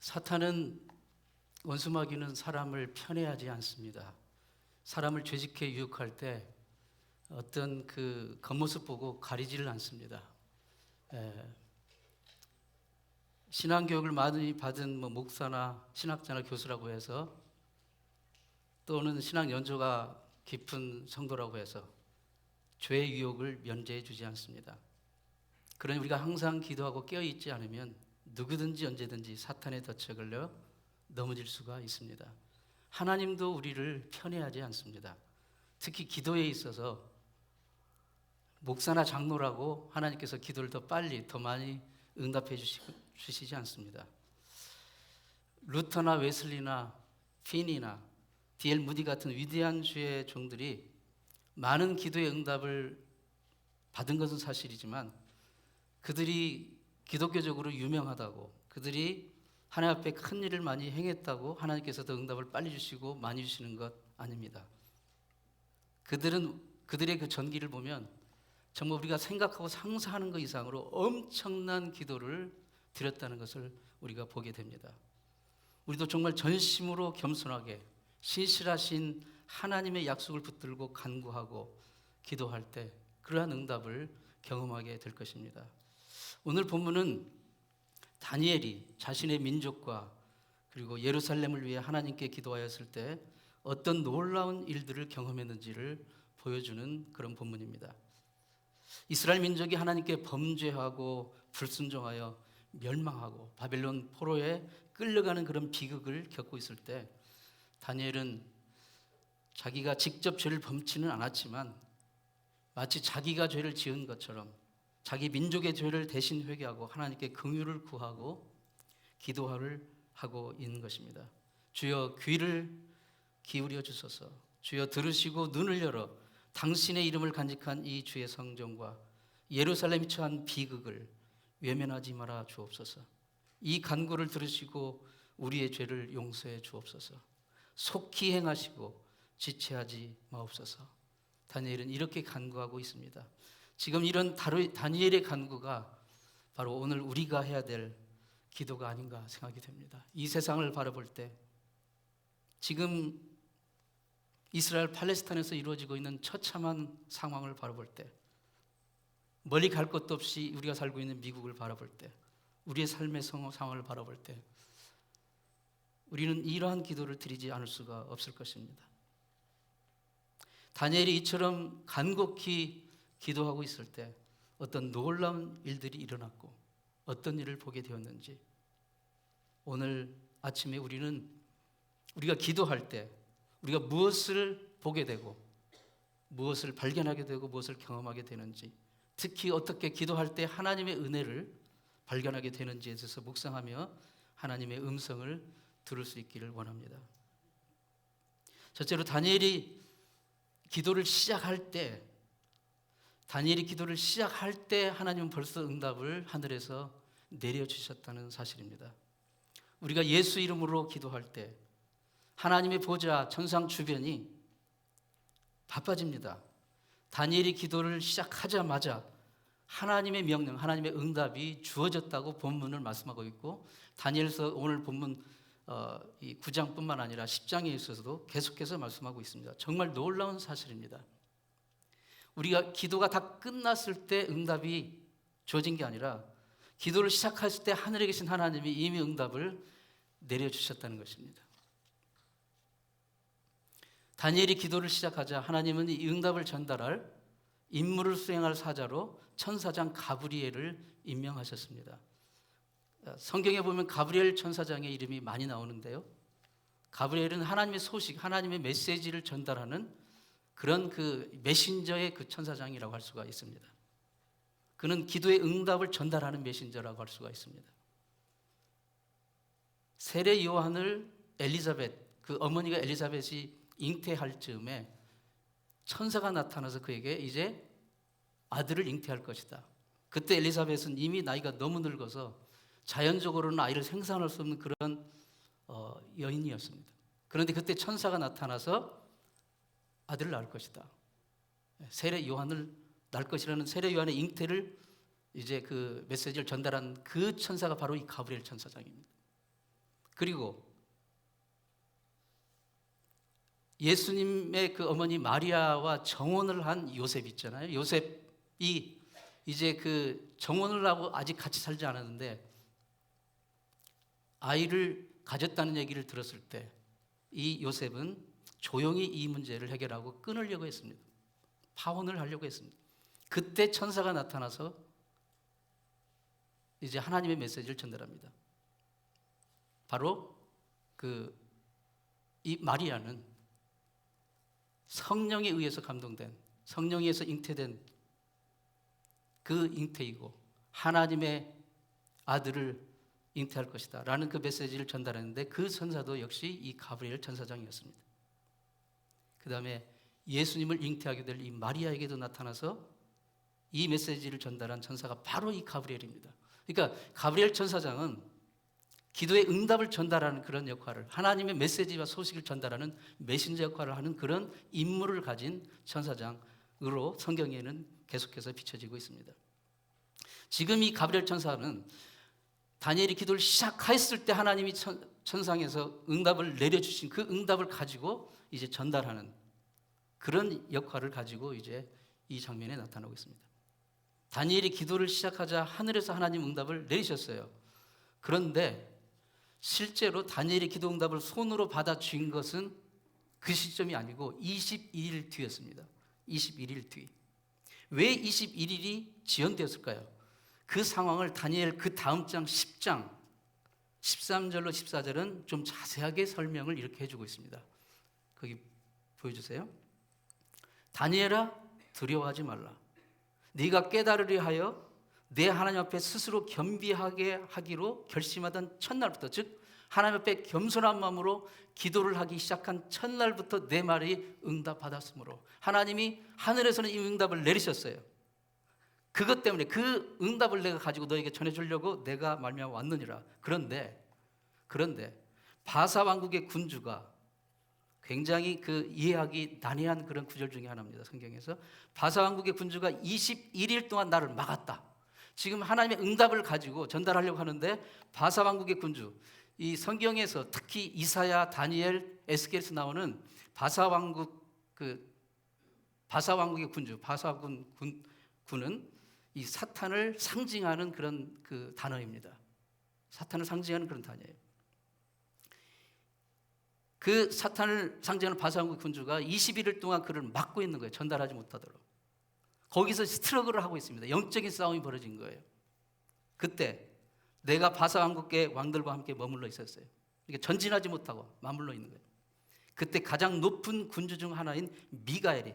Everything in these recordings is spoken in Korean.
사탄은 원수마귀는 사람을 편애하지 않습니다. 사람을 죄짓게 유혹할 때 어떤 그 겉모습 보고 가리지를 않습니다. 신앙교육을 많이 받은 목사나 신학자나 교수라고 해서 또는 신앙 연조가 깊은 성도라고 해서 죄의 유혹을 면제해 주지 않습니다. 그러니 우리가 항상 기도하고 깨어있지 않으면 누구든지 언제든지 사탄의 덫에 걸려 넘어질 수가 있습니다. 하나님도 우리를 편애하지 않습니다. 특히 기도에 있어서 목사나 장로라고 하나님께서 기도를 더 빨리 더 많이 응답해 주시지 않습니다. 루터나 웨슬리나 피니나 D.L. 무디 같은 위대한 주의 종들이 많은 기도의 응답을 받은 것은 사실이지만 그들이 기독교적으로 유명하다고, 그들이 하나님 앞에 큰 일을 많이 행했다고 하나님께서 더 응답을 빨리 주시고 많이 주시는 것 아닙니다. 그들의 그 전기를 보면 정말 우리가 생각하고 상상하는 것 이상으로 엄청난 기도를 드렸다는 것을 우리가 보게 됩니다. 우리도 정말 전심으로 겸손하게 신실하신 하나님의 약속을 붙들고 간구하고 기도할 때 그러한 응답을 경험하게 될 것입니다. 오늘 본문은 다니엘이 자신의 민족과 그리고 예루살렘을 위해 하나님께 기도하였을 때 어떤 놀라운 일들을 경험했는지를 보여주는 그런 본문입니다. 이스라엘 민족이 하나님께 범죄하고 불순종하여 멸망하고 바벨론 포로에 끌려가는 그런 비극을 겪고 있을 때 다니엘은 자기가 직접 죄를 범치는 않았지만 마치 자기가 죄를 지은 것처럼 자기 민족의 죄를 대신 회개하고 하나님께 긍휼을 구하고 기도를 하고 있는 것입니다. 주여 귀를 기울여 주소서. 주여 들으시고 눈을 열어 당신의 이름을 간직한 이 주의 성전과 예루살렘이 처한 비극을 외면하지 말아 주옵소서. 이 간구를 들으시고 우리의 죄를 용서해 주옵소서. 속히 행하시고 지체하지 마옵소서. 다니엘은 이렇게 간구하고 있습니다. 지금 이런 다니엘의 간구가 바로 오늘 우리가 해야 될 기도가 아닌가 생각이 됩니다. 이 세상을 바라볼 때 지금 이스라엘 팔레스타인에서 이루어지고 있는 처참한 상황을 바라볼 때 멀리 갈 것도 없이 우리가 살고 있는 미국을 바라볼 때 우리의 삶의 상황을 바라볼 때 우리는 이러한 기도를 드리지 않을 수가 없을 것입니다. 다니엘이 이처럼 간곡히 기도하고 있을 때 어떤 놀라운 일들이 일어났고 어떤 일을 보게 되었는지 오늘 아침에 우리가 기도할 때 우리가 무엇을 보게 되고 무엇을 발견하게 되고 무엇을 경험하게 되는지 특히 어떻게 기도할 때 하나님의 은혜를 발견하게 되는지에 대해서 묵상하며 하나님의 음성을 들을 수 있기를 원합니다. 첫째로 다니엘이 기도를 시작할 때 하나님은 벌써 응답을 하늘에서 내려주셨다는 사실입니다. 우리가 예수 이름으로 기도할 때 하나님의 보좌 천상 주변이 바빠집니다. 다니엘이 기도를 시작하자마자 하나님의 명령, 하나님의 응답이 주어졌다고 본문을 말씀하고 있고 다니엘서 오늘 본문 이 9장뿐만 아니라 10장에 있어서도 계속해서 말씀하고 있습니다. 정말 놀라운 사실입니다. 우리가 기도가 다 끝났을 때 응답이 주어진 게 아니라 기도를 시작했을 때 하늘에 계신 하나님이 이미 응답을 내려주셨다는 것입니다. 다니엘이 기도를 시작하자 하나님은 이 응답을 전달할 임무를 수행할 사자로 천사장 가브리엘을 임명하셨습니다. 성경에 보면 가브리엘 천사장의 이름이 많이 나오는데요. 가브리엘은 하나님의 소식, 하나님의 메시지를 전달하는 그런 그 메신저의 그 천사장이라고 할 수가 있습니다. 그는 기도의 응답을 전달하는 메신저라고 할 수가 있습니다. 세례 요한을 그 어머니가 엘리사벳이 잉태할 즈음에 천사가 나타나서 그에게 이제 아들을 잉태할 것이다. 그때 엘리사벳은 이미 나이가 너무 늙어서 자연적으로는 아이를 생산할 수 없는 그런 여인이었습니다. 그런데 그때 천사가 나타나서 아들을 낳을 것이다. 세례 요한을 낳을 것이라는 세례 요한의 잉태를 이제 그 메시지를 전달한 그 천사가 바로 이 가브리엘 천사장입니다. 그리고 예수님의 그 어머니 마리아와 정혼을 한 요셉 있잖아요. 요셉이 이제 그 정혼을 하고 아직 같이 살지 않았는데 아이를 가졌다는 얘기를 들었을 때 이 요셉은 조용히 이 문제를 해결하고 끊으려고 했습니다. 파혼을 하려고 했습니다. 그때 천사가 나타나서 이제 하나님의 메시지를 전달합니다. 바로 이 마리아는 성령에 의해서 감동된, 성령에 의해서 잉태된 그 잉태이고 하나님의 아들을 잉태할 것이다 라는 그 메시지를 전달했는데 그 천사도 역시 이 가브리엘 천사장이었습니다. 그 다음에 예수님을 잉태하게 될 이 마리아에게도 나타나서 이 메시지를 전달한 천사가 바로 이 가브리엘입니다. 그러니까 가브리엘 천사장은 기도의 응답을 전달하는 그런 역할을, 하나님의 메시지와 소식을 전달하는 메신저 역할을 하는 그런 임무를 가진 천사장으로 성경에는 계속해서 비춰지고 있습니다. 지금 이 가브리엘 천사는 다니엘이 기도를 시작했을 때 하나님이 천상에서 응답을 내려주신 그 응답을 가지고 이제 전달하는 그런 역할을 가지고 이제 이 장면에 나타나고 있습니다. 다니엘이 기도를 시작하자 하늘에서 하나님 응답을 내리셨어요. 그런데 실제로 다니엘의 기도 응답을 손으로 받아 쥔 것은 그 시점이 아니고 21일 뒤였습니다. 21일 뒤. 왜 21일이 지연되었을까요? 그 상황을 다니엘 그 다음 장 10장 13절로 14절은 좀 자세하게 설명을 이렇게 해주고 있습니다. 거기 보여주세요. 다니엘아 두려워하지 말라. 네가 깨달으려 하여 내 하나님 앞에 스스로 겸비하게 하기로 결심하던 첫날부터, 즉 하나님 앞에 겸손한 마음으로 기도를 하기 시작한 첫날부터 내 말이 응답받았으므로 하나님이 하늘에서는 이 응답을 내리셨어요. 그것 때문에 그 응답을 내가 가지고 너에게 전해주려고 내가 말미암아 왔느니라. 그런데 바사 왕국의 군주가 굉장히 그 이해하기 난해한 그런 구절 중에 하나입니다. 성경에서 바사 왕국의 군주가 21일 동안 나를 막았다. 지금 하나님의 응답을 가지고 전달하려고 하는데 바사 왕국의 군주, 이 성경에서 특히 이사야, 다니엘, 에스겔에서 나오는 바사 왕국의 군주, 군은 이 사탄을 상징하는 그런 그 단어입니다. 사탄을 상징하는 그런 단어예요. 그 사탄을 상징하는 바사왕국 군주가 21일 동안 그를 막고 있는 거예요. 전달하지 못하도록. 거기서 스트러글을 하고 있습니다. 영적인 싸움이 벌어진 거예요. 그때 내가 바사왕국의 왕들과 함께 머물러 있었어요. 그러니까 전진하지 못하고 머물러 있는 거예요. 그때 가장 높은 군주 중 하나인 미가엘이,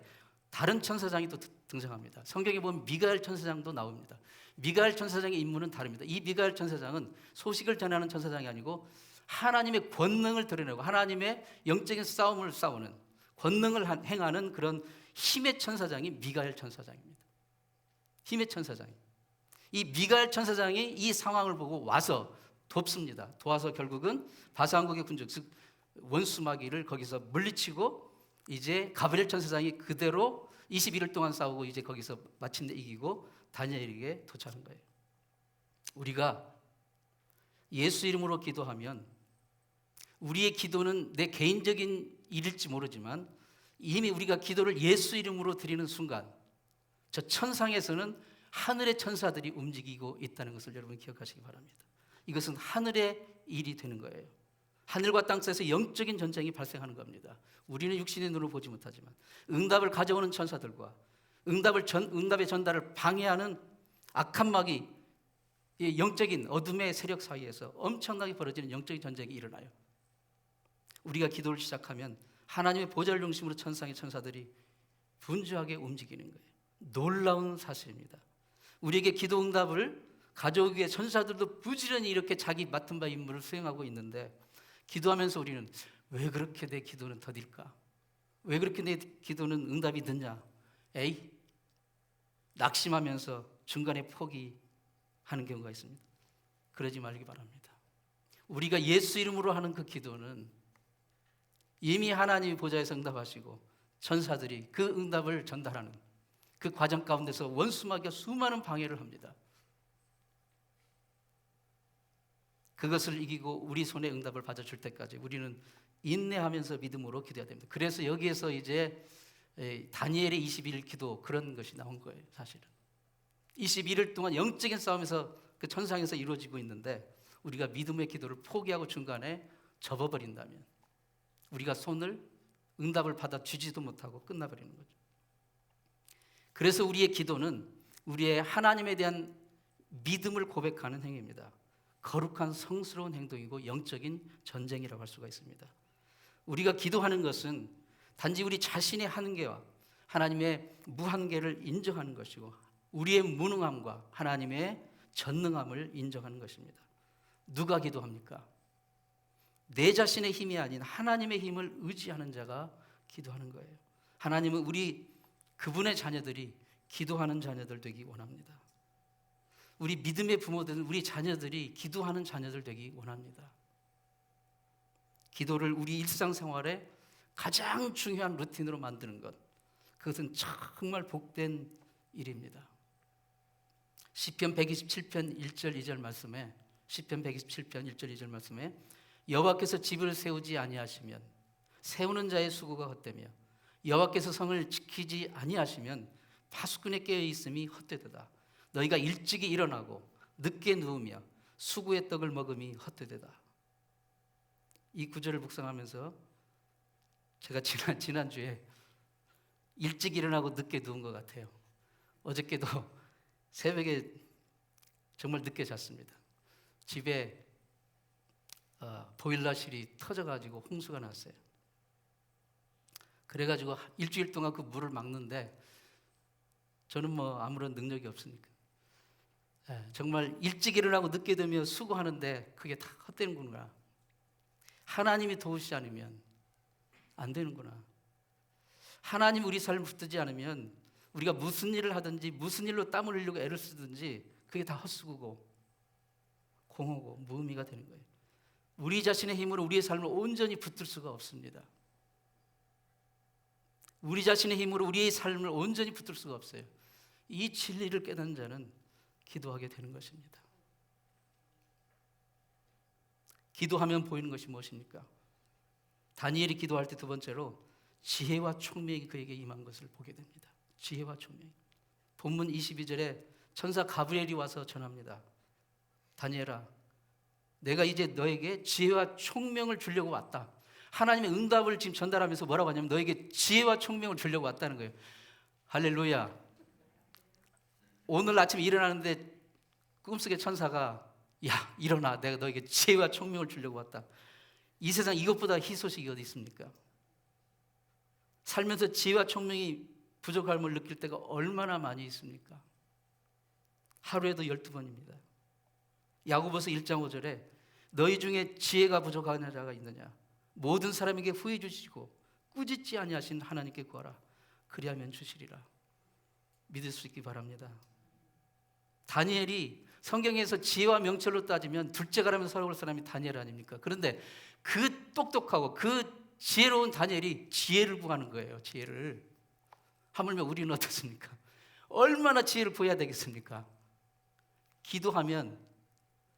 다른 천사장이 또 등장합니다. 성경에 보면 미가엘 천사장도 나옵니다. 미가엘 천사장의 임무는 다릅니다. 이 미가엘 천사장은 소식을 전하는 천사장이 아니고 하나님의 권능을 드러내고 하나님의 영적인 싸움을 싸우는, 권능을 행하는 그런 힘의 천사장이 미가엘 천사장입니다. 힘의 천사장이. 이 미가엘 천사장이 이 상황을 보고 와서 돕습니다. 도와서 결국은 바사왕국의 군주, 즉 원수 마귀를 거기서 물리치고 이제 가브리엘 천사장이 그대로 21일 동안 싸우고 이제 거기서 마침내 이기고 다니엘에게 도착한 거예요. 우리가 예수 이름으로 기도하면 우리의 기도는 내 개인적인 일일지 모르지만 이미 우리가 기도를 예수 이름으로 드리는 순간 저 천상에서는 하늘의 천사들이 움직이고 있다는 것을 여러분 기억하시기 바랍니다. 이것은 하늘의 일이 되는 거예요. 하늘과 땅 사이에서 영적인 전쟁이 발생하는 겁니다. 우리는 육신의 눈으로 보지 못하지만 응답을 가져오는 천사들과 응답의 전달을 방해하는 악한 마귀, 영적인 어둠의 세력 사이에서 엄청나게 벌어지는 영적인 전쟁이 일어나요. 우리가 기도를 시작하면 하나님의 보좌를 중심으로 천상의 천사들이 분주하게 움직이는 거예요. 놀라운 사실입니다. 우리에게 기도 응답을 가져오기 위해 천사들도 부지런히 이렇게 자기 맡은 바 임무를 수행하고 있는데 기도하면서 우리는 왜 그렇게 내 기도는 더딜까? 왜 그렇게 내 기도는 응답이 늦냐? 낙심하면서 중간에 포기하는 경우가 있습니다. 그러지 말기 바랍니다. 우리가 예수 이름으로 하는 그 기도는 이미 하나님이 보좌에서 응답하시고 천사들이 그 응답을 전달하는 그 과정 가운데서 원수마귀가 수많은 방해를 합니다. 그것을 이기고 우리 손에 응답을 받아줄 때까지 우리는 인내하면서 믿음으로 기도해야 됩니다. 그래서 여기에서 이제 다니엘의 21일 기도 그런 것이 나온 거예요. 사실은 21일 동안 영적인 싸움에서 그 천상에서 이루어지고 있는데 우리가 믿음의 기도를 포기하고 중간에 접어버린다면 우리가 손을 응답을 받아주지도 못하고 끝나버리는 거죠. 그래서 우리의 기도는 우리의 하나님에 대한 믿음을 고백하는 행위입니다. 거룩한 성스러운 행동이고 영적인 전쟁이라고 할 수가 있습니다. 우리가 기도하는 것은 단지 우리 자신의 한계와 하나님의 무한계를 인정하는 것이고 우리의 무능함과 하나님의 전능함을 인정하는 것입니다. 누가 기도합니까? 내 자신의 힘이 아닌 하나님의 힘을 의지하는 자가 기도하는 거예요. 하나님은 그분의 자녀들이 기도하는 자녀들 되기 원합니다. 우리 믿음의 부모들은 우리 자녀들이 기도하는 자녀들 되기 원합니다. 기도를 우리 일상생활에 가장 중요한 루틴으로 만드는 것, 그것은 정말 복된 일입니다. 시편 127편 1절 2절 말씀에 시편 127편 1절 2절 말씀에 여호와께서 집을 세우지 아니하시면 세우는 자의 수고가 헛되며 여호와께서 성을 지키지 아니하시면 파수꾼의 깨어 있음이 헛되도다. 너희가 일찍이 일어나고 늦게 누우며 수구의 떡을 먹음이 헛되도다. 이 구절을 묵상하면서 제가 지난주에 일찍 일어나고 늦게 누운 것 같아요. 어저께도 새벽에 정말 늦게 잤습니다. 집에 보일러실이 터져가지고 홍수가 났어요. 그래가지고 일주일 동안 그 물을 막는데 저는 아무런 능력이 없으니까 정말 일찍 일어나고 늦게 되면 수고하는데 그게 다 헛되는구나. 하나님이 도우시지 않으면 안 되는구나. 하나님 우리 삶을 붙들지 않으면 우리가 무슨 일을 하든지 무슨 일로 땀 흘리려고 애를 쓰든지 그게 다 헛수고고 공허고 무의미가 되는 거예요. 우리 자신의 힘으로 우리의 삶을 온전히 붙들 수가 없습니다. 우리 자신의 힘으로 우리의 삶을 온전히 붙들 수가 없어요. 이 진리를 깨닫는 자는 기도하게 되는 것입니다. 기도하면 보이는 것이 무엇입니까? 다니엘이 기도할 때 두 번째로 지혜와 총명이 그에게 임한 것을 보게 됩니다. 지혜와 총명. 본문 22절에 천사 가브리엘이 와서 전합니다. 다니엘아, 내가 이제 너에게 지혜와 총명을 주려고 왔다. 하나님의 응답을 지금 전달하면서 뭐라고 하냐면 너에게 지혜와 총명을 주려고 왔다는 거예요. 할렐루야. 오늘 아침에 일어나는데 꿈속에 천사가 야 일어나, 내가 너에게 지혜와 총명을 주려고 왔다. 이 세상 이것보다 희소식이 어디 있습니까? 살면서 지혜와 총명이 부족함을 느낄 때가 얼마나 많이 있습니까? 하루에도 12번입니다. 야고보서 1장 5절에 너희 중에 지혜가 부족한 자가 있느냐? 모든 사람에게 후해 주시고 꾸짖지 아니하신 하나님께 구하라. 그리하면 주시리라. 믿을 수 있기 바랍니다. 다니엘이 성경에서 지혜와 명철로 따지면 둘째가라면 서러울 사람이 다니엘 아닙니까? 그런데 그 똑똑하고 그 지혜로운 다니엘이 지혜를 구하는 거예요. 지혜를. 하물며 우리는 어떻습니까? 얼마나 지혜를 구해야 되겠습니까? 기도하면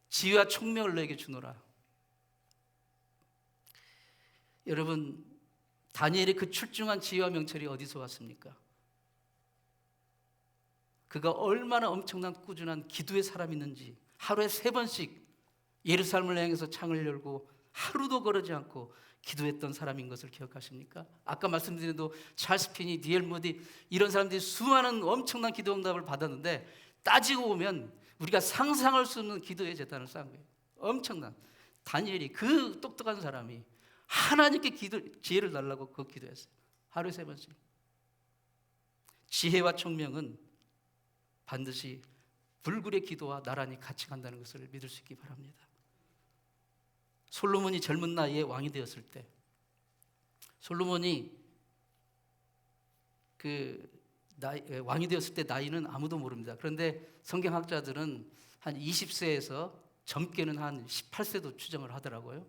지혜와 총명을 너에게 주노라. 여러분, 다니엘의 그 출중한 지혜와 명철이 어디서 왔습니까? 그가 얼마나 엄청난 꾸준한 기도의 사람이었는지 하루에 3번씩 예루살렘을 향해서 창을 열고 하루도 거르지 않고 기도했던 사람인 것을 기억하십니까? 아까 말씀드린 대로 찰스 피니, 디엘 모디 이런 사람들이 수많은 엄청난 기도 응답을 받았는데 따지고 보면 우리가 상상할 수 없는 기도의 재단을 쌓은 거예요. 엄청난. 다니엘이 그 똑똑한 사람이 하나님께 지혜를 달라고 그 기도했어요. 하루에 3번씩. 지혜와 총명은 반드시 불굴의 기도와 나란히 같이 간다는 것을 믿을 수 있기 바랍니다. 솔로몬이 젊은 나이에 왕이 되었을 때, 솔로몬이 왕이 되었을 때 나이는 아무도 모릅니다. 그런데 성경학자들은 한 20세에서 젊게는 한 18세도 추정을 하더라고요.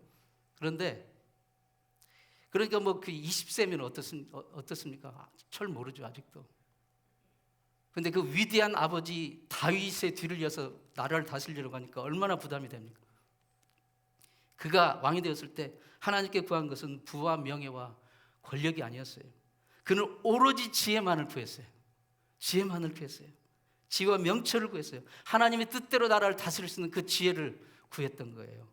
그러니까 그 20세면 어떻습니까? 잘 모르죠, 아직도. 그런데 그 위대한 아버지 다윗의 뒤를 이어서 나라를 다스리려고 하니까 얼마나 부담이 됩니까? 그가 왕이 되었을 때 하나님께 구한 것은 부와 명예와 권력이 아니었어요. 그는 오로지 지혜만을 구했어요. 지혜만을 구했어요. 지혜와 명철을 구했어요. 하나님의 뜻대로 나라를 다스릴 수 있는 그 지혜를 구했던 거예요.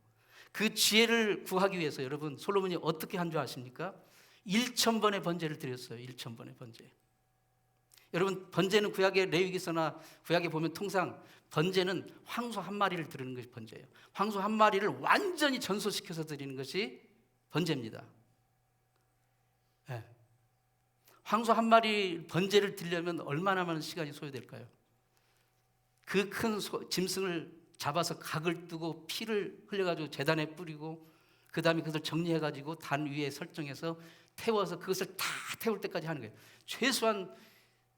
그 지혜를 구하기 위해서 여러분 솔로몬이 어떻게 한 줄 아십니까? 1,000번의 번제를 드렸어요. 1,000번의 번제. 여러분 번제는 구약의 레위기서나 구약에 보면 통상 번제는 황소 한 마리를 드리는 것이 번제예요. 황소 한 마리를 완전히 전소시켜서 드리는 것이 번제입니다. 네. 황소 한 마리 번제를 드리려면 얼마나 많은 시간이 소요될까요? 그 큰 짐승을 잡아서 각을 뜨고 피를 흘려가지고 제단에 뿌리고 그 다음에 그것을 정리해가지고 단 위에 설정해서 태워서 그것을 다 태울 때까지 하는 거예요. 최소한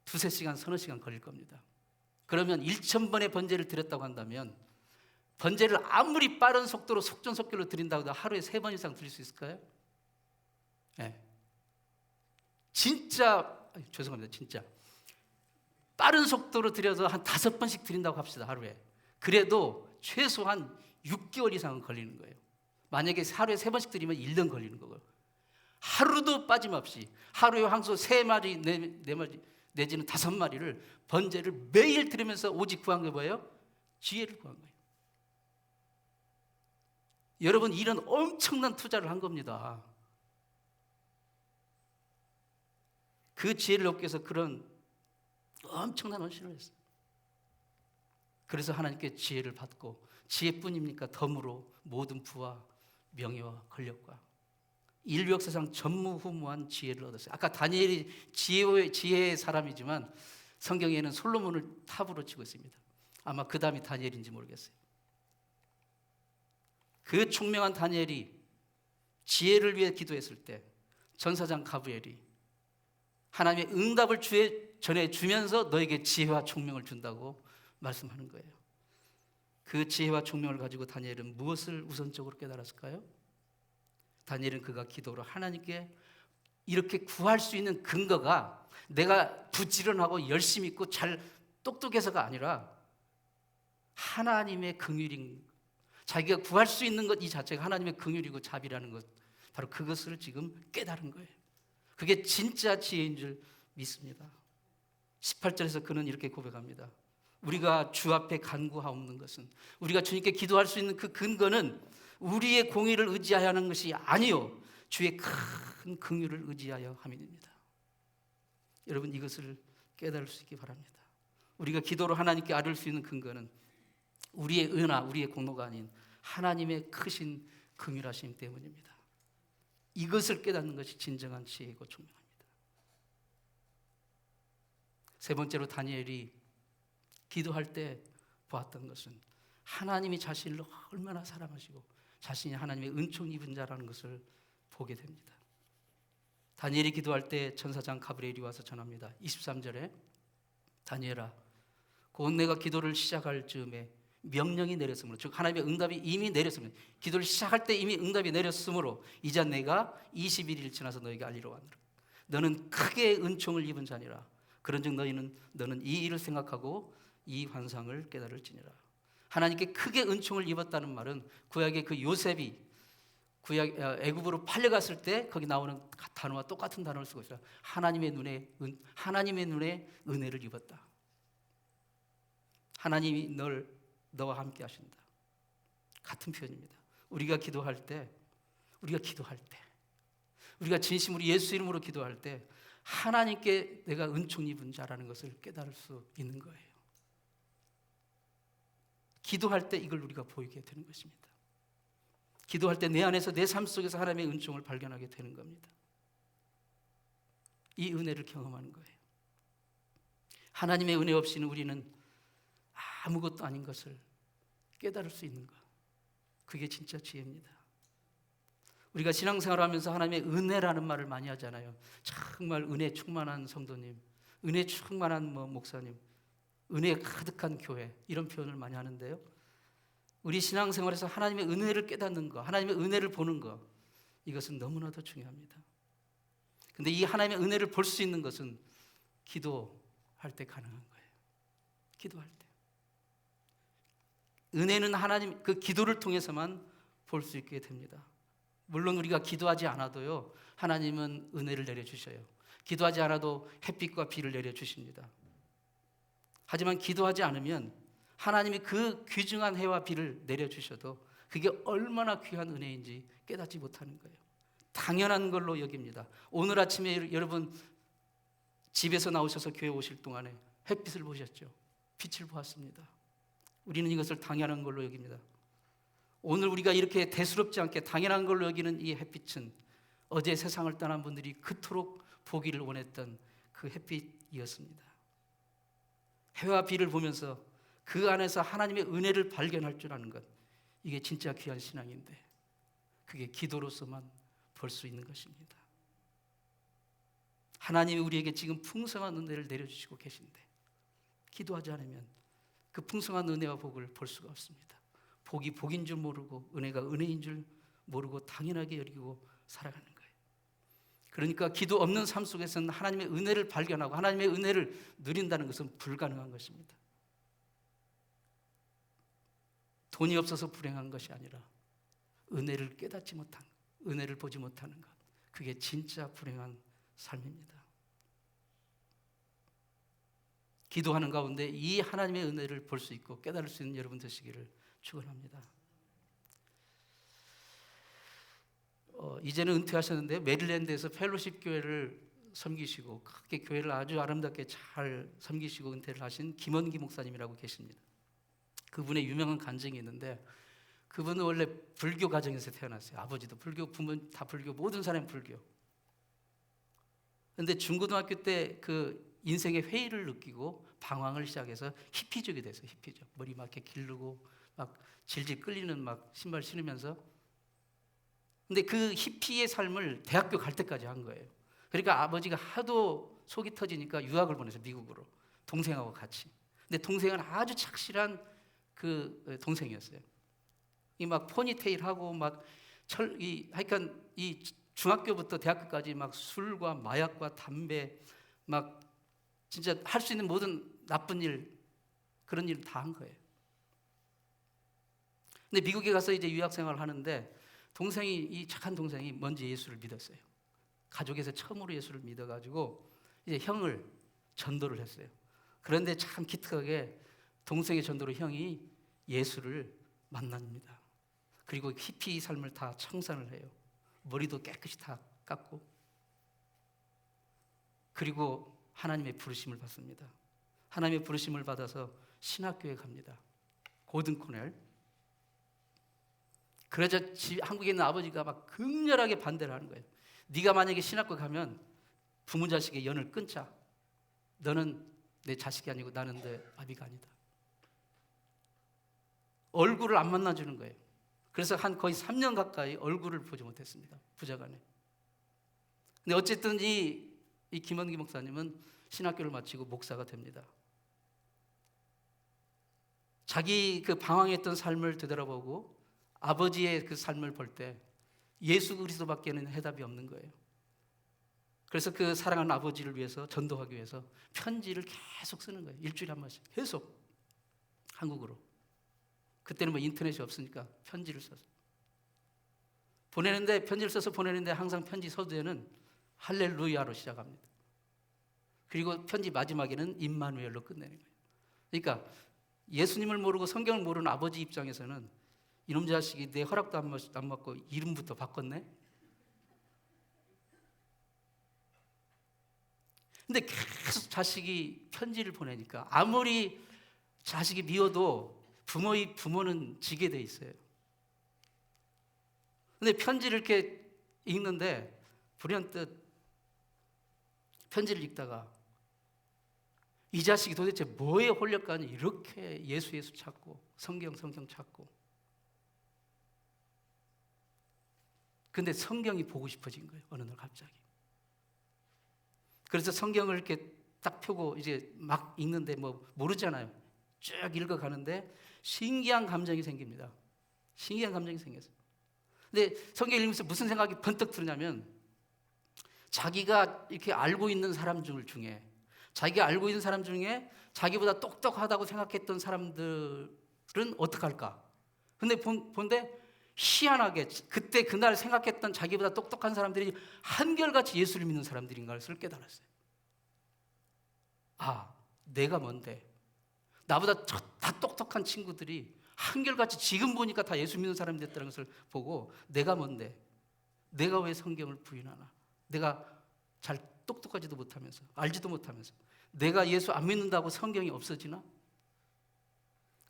2-3시간, 서너 시간 걸릴 겁니다. 그러면 1,000번의 번제를 드렸다고 한다면 번제를 아무리 빠른 속도로 속전속결로 드린다고 해도 하루에 3번 이상 드릴 수 있을까요? 네. 진짜 빠른 속도로 드려서 한 5번씩 드린다고 합시다. 하루에. 그래도 최소한 6개월 이상은 걸리는 거예요. 만약에 하루에 3번씩 드리면 1년 걸리는 거고요. 하루도 빠짐없이 하루에 황소 3마리, 4마리 내지는 5마리를 번제를 매일 드리면서 오직 구한 게 뭐예요? 지혜를 구한 거예요. 여러분 이런 엄청난 투자를 한 겁니다. 그 지혜를 얻기 위해서 그런 엄청난 헌신을 했어요. 그래서 하나님께 지혜를 받고 지혜뿐입니까? 덤으로 모든 부와 명예와 권력과 인류 역사상 전무후무한 지혜를 얻었어요. 아까 다니엘이 지혜의 사람이지만 성경에는 솔로몬을 탑으로 치고 있습니다. 아마 그 다음이 다니엘인지 모르겠어요. 그 총명한 다니엘이 지혜를 위해 기도했을 때 전사장 가브리엘이 하나님의 응답을 전해주면서 너에게 지혜와 총명을 준다고 말씀하는 거예요. 그 지혜와 총명을 가지고 다니엘은 무엇을 우선적으로 깨달았을까요? 다니엘은 그가 기도로 하나님께 이렇게 구할 수 있는 근거가 내가 부지런하고 열심히 있고 잘 똑똑해서가 아니라 하나님의 긍휼인, 자기가 구할 수 있는 것 이 자체가 하나님의 긍휼이고 자비라는 것, 바로 그것을 지금 깨달은 거예요. 그게 진짜 지혜인 줄 믿습니다. 18절에서 그는 이렇게 고백합니다. 우리가 주 앞에 간구하옵는 것은, 우리가 주님께 기도할 수 있는 그 근거는 우리의 공의를 의지하여 하는 것이 아니요 주의 큰 긍휼을 의지하여 함이니이다. 여러분 이것을 깨달을 수 있기 바랍니다. 우리가 기도로 하나님께 아뢰을 수 있는 근거는 우리의 은하, 우리의 공로가 아닌 하나님의 크신 긍휼하심 때문입니다. 이것을 깨닫는 것이 진정한 지혜이고 총명합니다. 세 번째로 다니엘이 기도할 때 보았던 것은 하나님이 자신을 얼마나 사랑하시고 자신이 하나님의 은총 입은 자라는 것을 보게 됩니다. 다니엘이 기도할 때 천사장 가브리엘이 와서 전합니다. 23절에 다니엘아, 곧 내가 기도를 시작할 즈음에 명령이 내렸으므로, 즉 하나님의 응답이 이미 내렸으므로, 기도를 시작할 때 이미 응답이 내렸으므로 이제 내가 21일 지나서 너에게 알리러 왔노라. 너는 크게 은총을 입은 자니라. 그런즉 너는 이 일을 생각하고 이 환상을 깨달을지니라. 하나님께 크게 은총을 입었다는 말은 구약의 그 요셉이 애굽으로 팔려갔을 때 거기 나오는 단어와 똑같은 단어를 쓰고 있어요. 하나님의 눈에 은혜를 입었다. 하나님이 너와 함께 하신다. 같은 표현입니다. 우리가 기도할 때 우리가 진심으로 예수 이름으로 기도할 때 하나님께 내가 은총 입은 자라는 것을 깨달을 수 있는 거예요. 기도할 때 이걸 우리가 보이게 되는 것입니다. 기도할 때 내 안에서, 내 삶 속에서 하나님의 은총을 발견하게 되는 겁니다. 이 은혜를 경험하는 거예요. 하나님의 은혜 없이는 우리는 아무것도 아닌 것을 깨달을 수 있는 것, 그게 진짜 지혜입니다. 우리가 신앙생활을 하면서 하나님의 은혜라는 말을 많이 하잖아요. 정말 은혜 충만한 성도님, 은혜 충만한 목사님, 은혜 가득한 교회, 이런 표현을 많이 하는데요. 우리 신앙생활에서 하나님의 은혜를 깨닫는 것, 하나님의 은혜를 보는 것, 이것은 너무나도 중요합니다. 그런데 이 하나님의 은혜를 볼 수 있는 것은 기도할 때 가능한 거예요. 기도할 때. 은혜는 하나님 그 기도를 통해서만 볼 수 있게 됩니다. 물론 우리가 기도하지 않아도요, 하나님은 은혜를 내려주셔요. 기도하지 않아도 햇빛과 비를 내려주십니다. 하지만 기도하지 않으면 하나님이 그 귀중한 해와 비를 내려주셔도 그게 얼마나 귀한 은혜인지 깨닫지 못하는 거예요. 당연한 걸로 여깁니다. 오늘 아침에 여러분 집에서 나오셔서 교회 오실 동안에 햇빛을 보셨죠? 빛을 보았습니다. 우리는 이것을 당연한 걸로 여깁니다. 오늘 우리가 이렇게 대수롭지 않게 당연한 걸로 여기는 이 햇빛은 어제 세상을 떠난 분들이 그토록 보기를 원했던 그 햇빛이었습니다. 해와 비를 보면서 그 안에서 하나님의 은혜를 발견할 줄 아는 것, 이게 진짜 귀한 신앙인데 그게 기도로서만 볼 수 있는 것입니다. 하나님이 우리에게 지금 풍성한 은혜를 내려주시고 계신데 기도하지 않으면 그 풍성한 은혜와 복을 볼 수가 없습니다. 복이 복인 줄 모르고 은혜가 은혜인 줄 모르고 당연하게 여기고 살아가는 거예요. 그러니까 기도 없는 삶 속에서는 하나님의 은혜를 발견하고 하나님의 은혜를 누린다는 것은 불가능한 것입니다. 돈이 없어서 불행한 것이 아니라 은혜를 깨닫지 못한, 은혜를 보지 못하는 것, 그게 진짜 불행한 삶입니다. 기도하는 가운데 이 하나님의 은혜를 볼 수 있고 깨달을 수 있는 여러분 되시기를 축원합니다. 이제는 은퇴하셨는데 메릴랜드에서 펠로십 교회를 섬기시고 크게 교회를 아주 아름답게 잘 섬기시고 은퇴를 하신 김원기 목사님이라고 계십니다. 그분의 유명한 간증이 있는데 그분은 원래 불교 가정에서 태어났어요. 아버지도 불교, 부모님 다 불교, 모든 사람이 불교. 그런데 중고등학교 때 그 인생의 회의를 느끼고 방황을 시작해서 히피족이 됐어요. 히피족. 머리 막 이렇게 기르고 막 질질 끌리는 막 신발 신으면서. 근데 그 히피의 삶을 대학교 갈 때까지 한 거예요. 그러니까 아버지가 하도 속이 터지니까 유학을 보내서 미국으로 동생하고 같이. 근데 동생은 아주 착실한 그 동생이었어요. 이 막 포니테일하고 막 하여간 이 중학교부터 대학교까지 막 술과 마약과 담배 막 진짜 할 수 있는 모든 나쁜 일, 그런 일을 다 한 거예요. 근데 미국에 가서 이제 유학 생활을 하는데 동생이, 이 착한 동생이 먼저 예수를 믿었어요. 가족에서 처음으로 예수를 믿어가지고 이제 형을 전도를 했어요. 그런데 참 기특하게 동생의 전도로 형이 예수를 만납니다. 그리고 히피 삶을 다 청산을 해요. 머리도 깨끗이 다 깎고, 그리고 하나님의 부르심을 받습니다. 하나님의 부르심을 받아서 신학교에 갑니다. 고든 코넬. 그러자 한국에 있는 아버지가 막 극렬하게 반대를 하는 거예요. 네가 만약에 신학교 가면 부모 자식의 연을 끊자. 너는 내 자식이 아니고 나는 내 아비가 아니다. 얼굴을 안 만나주는 거예요. 그래서 한 거의 3년 가까이 얼굴을 보지 못했습니다. 부자간에. 근데 어쨌든 이 김원기 목사님은 신학교를 마치고 목사가 됩니다. 자기 그 방황했던 삶을 되돌아보고 아버지의 그 삶을 볼 때 예수 그리스도밖에는 해답이 없는 거예요. 그래서 그 사랑하는 아버지를 위해서 전도하기 위해서 편지를 계속 쓰는 거예요. 일주일에 한 번씩 계속 한국으로. 그때는 뭐 인터넷이 없으니까 편지를 써서 편지를 써서 보내는데 항상 편지 서두에는 할렐루야로 시작합니다. 그리고 편지 마지막에는 임마누엘로 끝내는 거예요. 그러니까 예수님을 모르고 성경을 모르는 아버지 입장에서는 이놈 자식이 내 허락도 안 받고 이름부터 바꿨네? 근데 계속 자식이 편지를 보내니까 아무리 자식이 미워도 부모는 지게 돼 있어요. 근데 편지를 이렇게 읽는데 불현듯 편지를 읽다가 이 자식이 도대체 뭐에 홀렸까니 이렇게 예수 찾고 성경 찾고. 근데 성경이 보고 싶어진 거예요. 어느 날 갑자기. 그래서 성경을 이렇게 딱 펴고 이제 막 읽는데 뭐 모르잖아요. 쭉 읽어가는데 신기한 감정이 생깁니다. 신기한 감정이 생겼어요. 근데 성경 읽으면서 무슨 생각이 번뜩 들냐면 자기가 이렇게 알고 있는 사람 중에 자기가 알고 있는 사람 중에 자기보다 똑똑하다고 생각했던 사람들은 어떡할까? 근데 본데 희한하게 그때 그날 생각했던 자기보다 똑똑한 사람들이 한결같이 예수를 믿는 사람들인 것을 깨달았어요. 아, 내가 뭔데? 나보다 다 똑똑한 친구들이 한결같이 지금 보니까 다 예수 믿는 사람이 됐다는 것을 보고 내가 뭔데? 내가 왜 성경을 부인하나? 내가 잘 똑똑하지도 못하면서 알지도 못하면서 내가 예수 안 믿는다고 성경이 없어지나?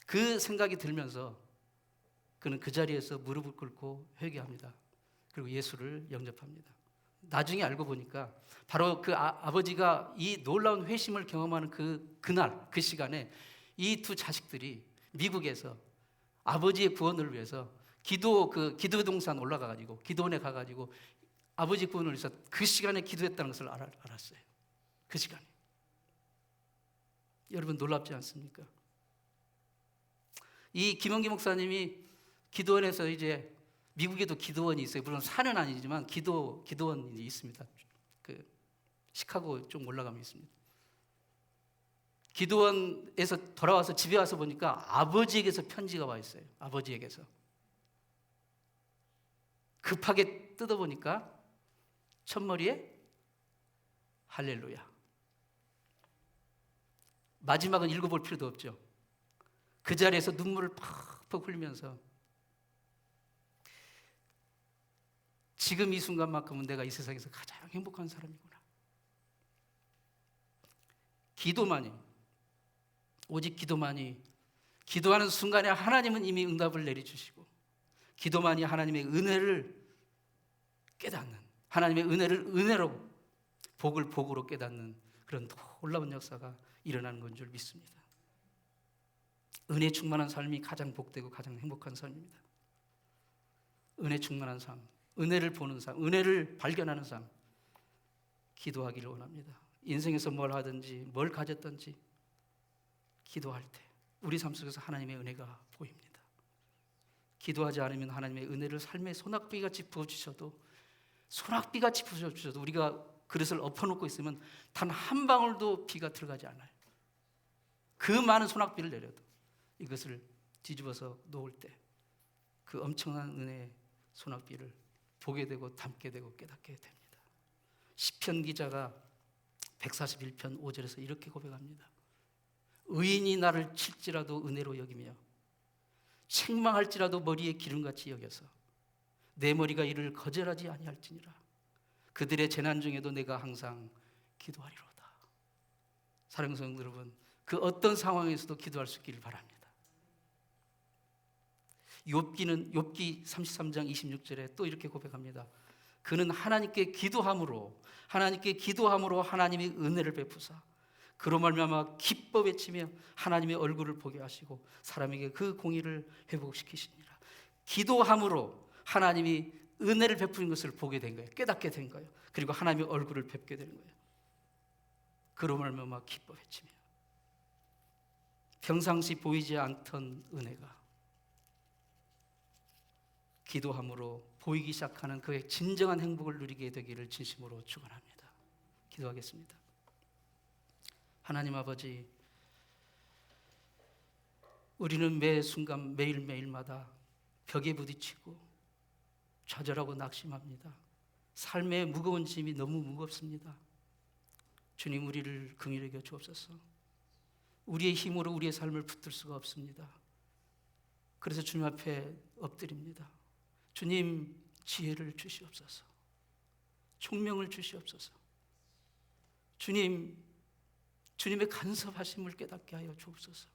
그 생각이 들면서 그는 그 자리에서 무릎을 꿇고 회개합니다. 그리고 예수를 영접합니다. 나중에 알고 보니까 바로 그 아버지가 이 놀라운 회심을 경험하는 그날 그 시간에 이 두 자식들이 미국에서 아버지의 구원을 위해서 기도 동산 올라가가지고 기도원에 가가지고 아버지 구원을 위해서 그 시간에 기도했다는 것을 알았어요. 그 시간에. 여러분 놀랍지 않습니까? 이 김원기 목사님이 기도원에서 이제 미국에도 기도원이 있어요. 물론 산은 아니지만 기도원이 있습니다. 그 시카고 좀 올라가면 있습니다. 기도원에서 돌아와서 집에 와서 보니까 아버지에게서 편지가 와 있어요. 아버지에게서. 급하게 뜯어보니까 첫머리에 할렐루야. 마지막은 읽어볼 필요도 없죠. 그 자리에서 눈물을 팍팍 흘리면서 지금 이 순간만큼은 내가 이 세상에서 가장 행복한 사람이구나. 기도만이, 오직 기도만이, 기도하는 순간에 하나님은 이미 응답을 내려주시고 기도만이 하나님의 은혜를 깨닫는, 하나님의 은혜를 은혜로, 복을 복으로 깨닫는 그런 놀라운 역사가 일어나는 건 줄 믿습니다. 은혜 충만한 삶이 가장 복되고 가장 행복한 삶입니다. 은혜 충만한 삶, 은혜를 보는 삶, 은혜를 발견하는 삶, 기도하기를 원합니다. 인생에서 뭘 하든지 뭘 가졌든지 기도할 때 우리 삶 속에서 하나님의 은혜가 보입니다. 기도하지 않으면 하나님의 은혜를 삶의 소낙비같이 부어주셔도, 소낙비같이 부어주셔도 우리가 그릇을 엎어놓고 있으면 단 한 방울도 비가 들어가지 않아요. 그 많은 소낙비를 내려도 이것을 뒤집어서 놓을 때 그 엄청난 은혜의 소낙비를 보게 되고 담게 되고 깨닫게 됩니다. 시편 기자가 141편 5절에서 이렇게 고백합니다. 의인이 나를 칠지라도 은혜로 여기며 책망할지라도 머리에 기름같이 여겨서 내 머리가 이를 거절하지 아니할지니라. 그들의 재난 중에도 내가 항상 기도하리로다. 사랑하는 성도 여러분, 그 어떤 상황에서도 기도할 수 있기를 바랍니다. 욥기 33장 26절에 또 이렇게 고백합니다. 그는 하나님께 기도함으로 하나님의 은혜를 베푸사 그로 말미암아 기뻐 외치며 하나님의 얼굴을 보게 하시고 사람에게 그 공의를 회복시키시니라. 기도함으로 하나님이 은혜를 베푸는 것을 보게 된 거예요. 깨닫게 된 거예요. 그리고 하나님의 얼굴을 뵙게 되는 거예요. 그로 말미암아 기뻐 외치며. 평상시 보이지 않던 은혜가 기도함으로 보이기 시작하는 그의 진정한 행복을 누리게 되기를 진심으로 축원합니다. 기도하겠습니다. 하나님 아버지, 우리는 매 순간 매일매일마다 벽에 부딪히고 좌절하고 낙심합니다. 삶의 무거운 짐이 너무 무겁습니다. 주님, 우리를 긍휼히 여겨 주옵소서. 우리의 힘으로 우리의 삶을 붙들 수가 없습니다. 그래서 주님 앞에 엎드립니다. 주님, 지혜를 주시옵소서. 총명을 주시옵소서. 주님, 주님의 간섭하심을 깨닫게 하여 주옵소서.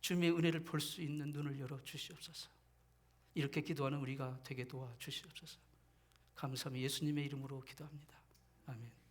주님의 은혜를 볼 수 있는 눈을 열어 주시옵소서. 이렇게 기도하는 우리가 되게 도와 주시옵소서. 감사하며 예수님의 이름으로 기도합니다. 아멘.